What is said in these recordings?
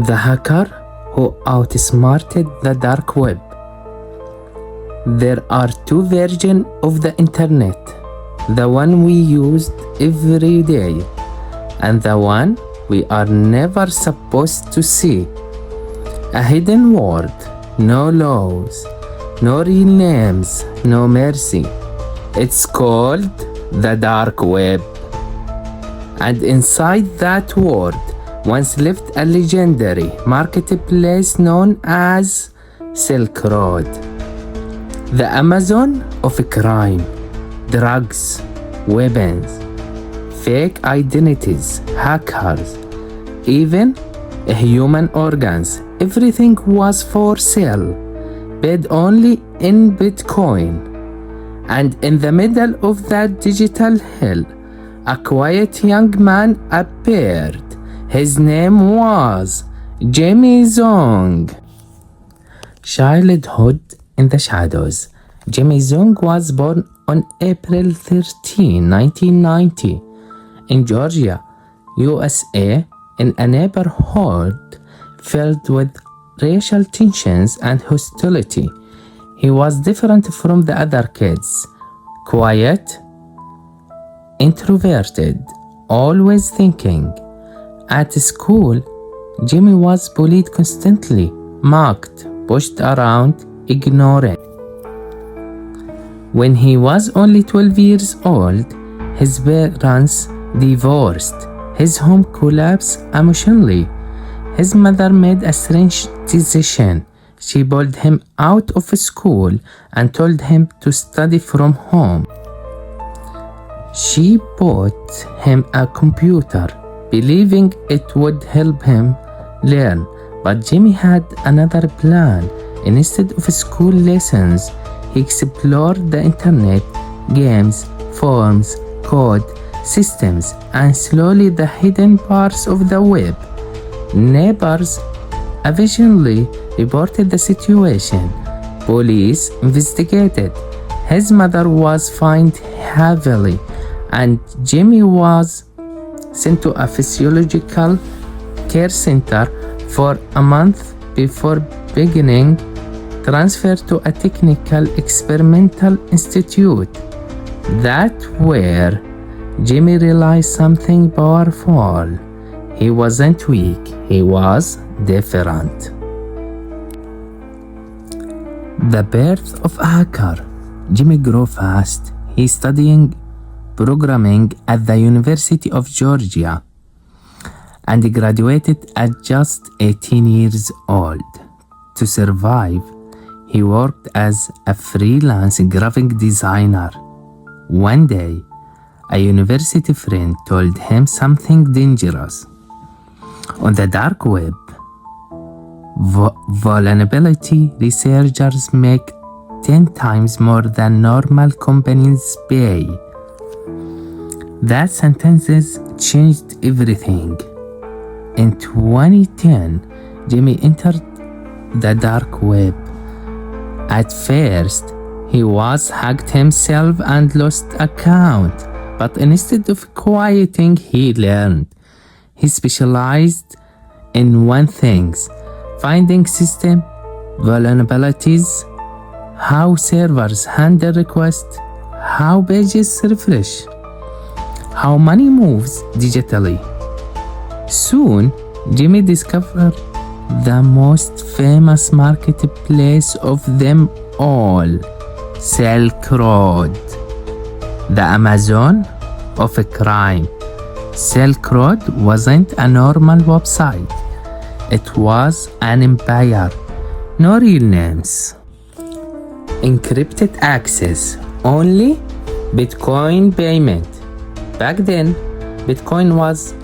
The hacker who outsmarted the dark web. There are two versions of the internet. The one we used every day and the one we are never supposed to see. A hidden world, no laws, no real names, no mercy. It's called the dark web. And inside that world once lived a legendary marketplace known as Silk Road. The Amazon of crime, drugs, weapons, fake identities, hackers, even human organs. Everything was for sale, paid only in Bitcoin. And in the middle of that digital hell, a quiet young man appeared. His name was Jimmy Zong. Childhood in the shadows. Jimmy Zong was born on April 13, 1990 in Georgia, USA, in a neighborhood filled with racial tensions and hostility. He was different from the other kids. Quiet, introverted, always thinking. At school, Jimmy was bullied constantly, mocked, pushed around, ignored. When he was only 12 years old, his parents divorced. His home collapsed emotionally. His mother made a strange decision. She pulled him out of school and told him to study from home. She bought him a computer, believing it would help him learn. But Jimmy had another plan. Instead of school lessons, he explored the internet, games, forums, code, systems, and slowly the hidden parts of the web. Neighbors eventually reported the situation. Police investigated. His mother was fined heavily, and Jimmy was sent to a physiological care center for a month before beginning transfer to a technical experimental institute. That's where Jimmy realized something powerful. He wasn't weak, he was different. The birth of a hacker. Jimmy grew fast. He's studying programming at the University of Georgia and graduated at just 18 years old. To survive, he worked as a freelance graphic designer. One day, a university friend told him something dangerous. On the dark web, vulnerability researchers make 10 times more than normal companies pay. That sentence changed everything. In 2010, Jimmy entered the dark web. At first, he was hacked himself and lost account. But instead of quieting, he learned. He specialized in one thing: finding system vulnerabilities, how servers handle requests, how pages refresh, how money moves digitally. Soon, Jimmy discovered the most famous marketplace of them all, Silk Road, the Amazon of crime. Silk Road wasn't a normal website. It was an empire. No real names. Encrypted access. Only Bitcoin payment. Back then, Bitcoin was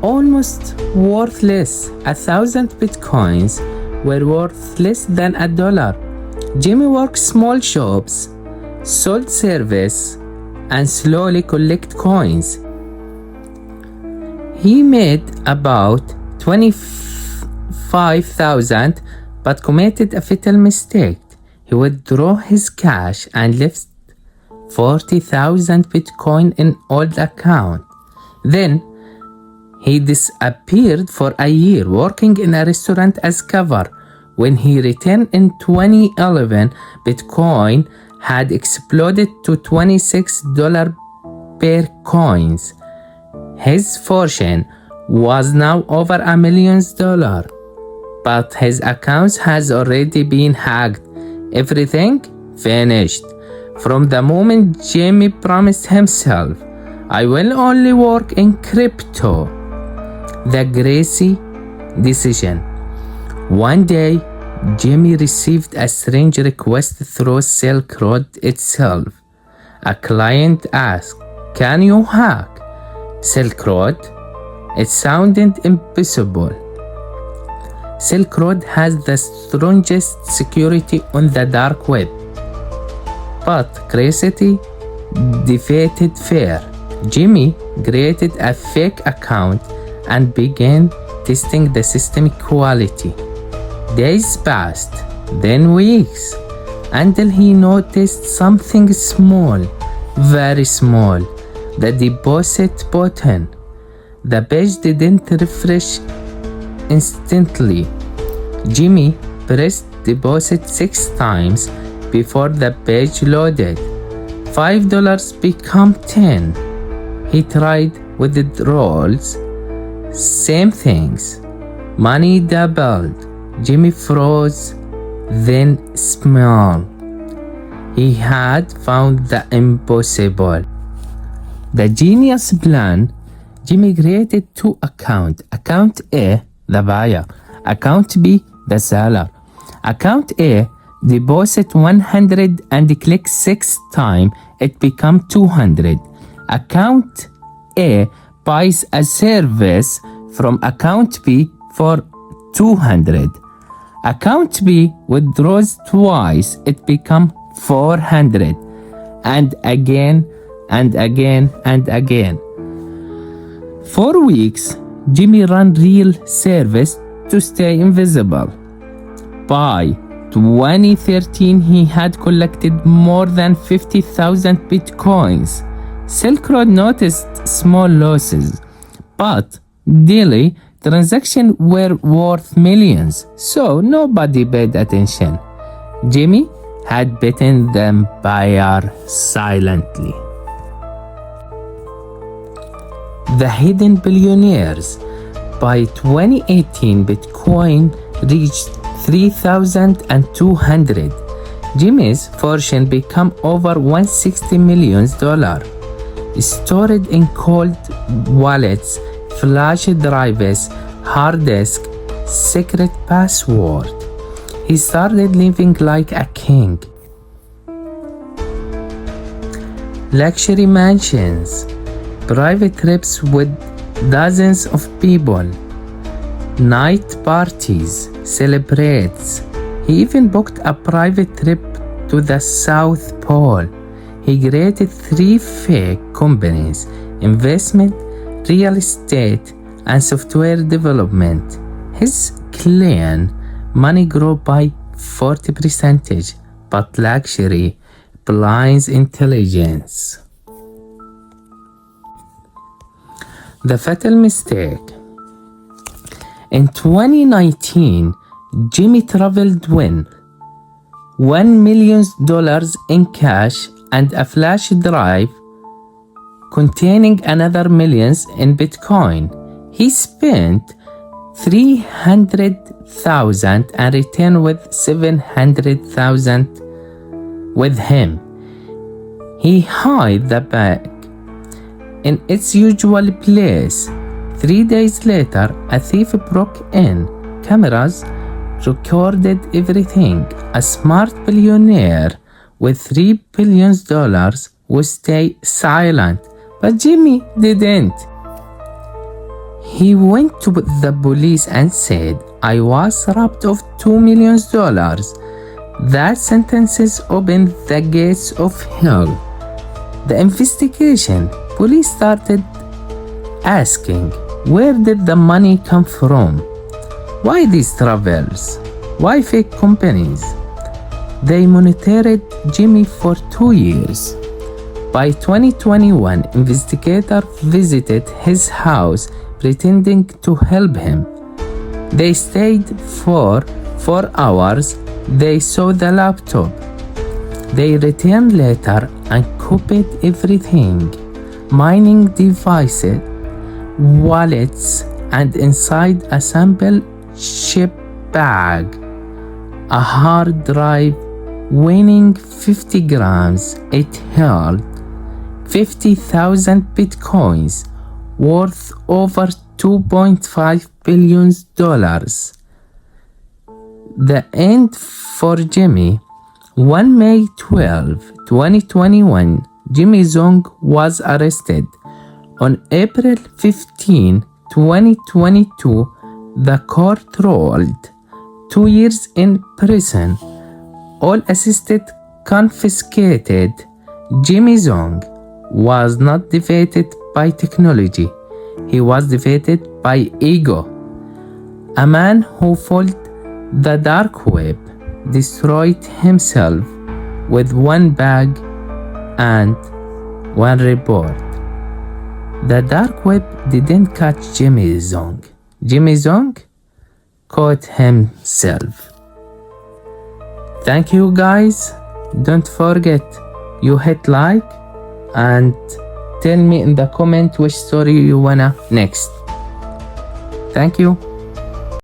almost worthless. 1,000 Bitcoins were worth less than $1. Jimmy worked small shops, sold service, and slowly collect coins. He made about 25,000 but committed a fatal mistake. He withdrew his cash and left 40,000 Bitcoin in old account. Then He disappeared for a year working in a restaurant as cover. When he returned in 2011, Bitcoin had exploded to $26 per coins. His fortune was now over $1 million, but his accounts has already been hacked. Everything finished. From the moment Jimmy promised himself, "I will only work in crypto," the crazy decision. One day, Jimmy received a strange request through Silk Road itself. A client asked, "Can you hack Silk Road?" It sounded impossible. Silk Road has the strongest security on the dark web. But curiosity defeated fear. Jimmy created a fake account and began testing the system quality. Days passed, then weeks, until he noticed something small, very small, the deposit button. The page didn't refresh instantly. Jimmy pressed deposit 6 times before the page loaded. $5 became 10. He tried withdrawals. Same things. Money doubled. Jimmy froze, then smiled. He had found the impossible. The genius plan. Jimmy created 2 accounts. Account A, the buyer. Account B, the seller. Account A, deposit 100 and click 6 times, it become 200. Account A buys a service from account B for 200. Account B withdraws twice, it become 400. And again, and again, and again. 4 weeks, Jimmy ran real service to stay invisible. By 2013, he had collected more than 50,000 bitcoins. Silk Road noticed small losses, but daily transactions were worth millions, so nobody paid attention. Jimmy had beaten them buyer silently. The hidden billionaires. By 2018, Bitcoin reached 3,200. Jimmy's fortune became over $160 million, stored in cold wallets, flash drives, hard disk, secret password. He started living like a king. Luxury mansions, private trips with dozens of people, night parties, celebrates. He even booked a private trip to the South Pole. He created 3 fake companies: investment, real estate, and software development. His clan money grew by 40%, but luxury blinds intelligence. The fatal mistake. In 2019, Jimmy traveled with $1 million in cash and a flash drive containing another millions in Bitcoin. He spent $300,000 and returned with $700,000 with him. He hid the bag in its usual place. 3 days later, a thief broke in. Cameras recorded everything. A smart billionaire with $3 billion would stay silent, but Jimmy didn't. He went to the police and said, "I was robbed of $2 million. That sentence opened the gates of hell." The investigation. Police started asking, where did the money come from? Why these travels? Why fake companies? They monitored Jimmy for 2 years. By 2021, investigators visited his house, pretending to help him. They stayed for 4 hours. They saw the laptop. They returned later and copied everything: mining devices, wallets, and inside a sample chip bag, a hard drive weighing 50 grams. It held 50,000 bitcoins worth over $2.5 billion. The end for Jimmy. On May 12, 2021, Jimmy Zong was arrested. On April 15, 2022, the court ruled 2 years in prison. All assets confiscated. Jimmy Zong was not defeated by technology. He was defeated by ego. A man who followed the dark web destroyed himself with one bag and one report. The dark web didn't catch Jimmy Zong. Jimmy Zong caught himself. Thank you guys. Don't forget you hit like and tell me in the comment which story you wanna next. Thank you.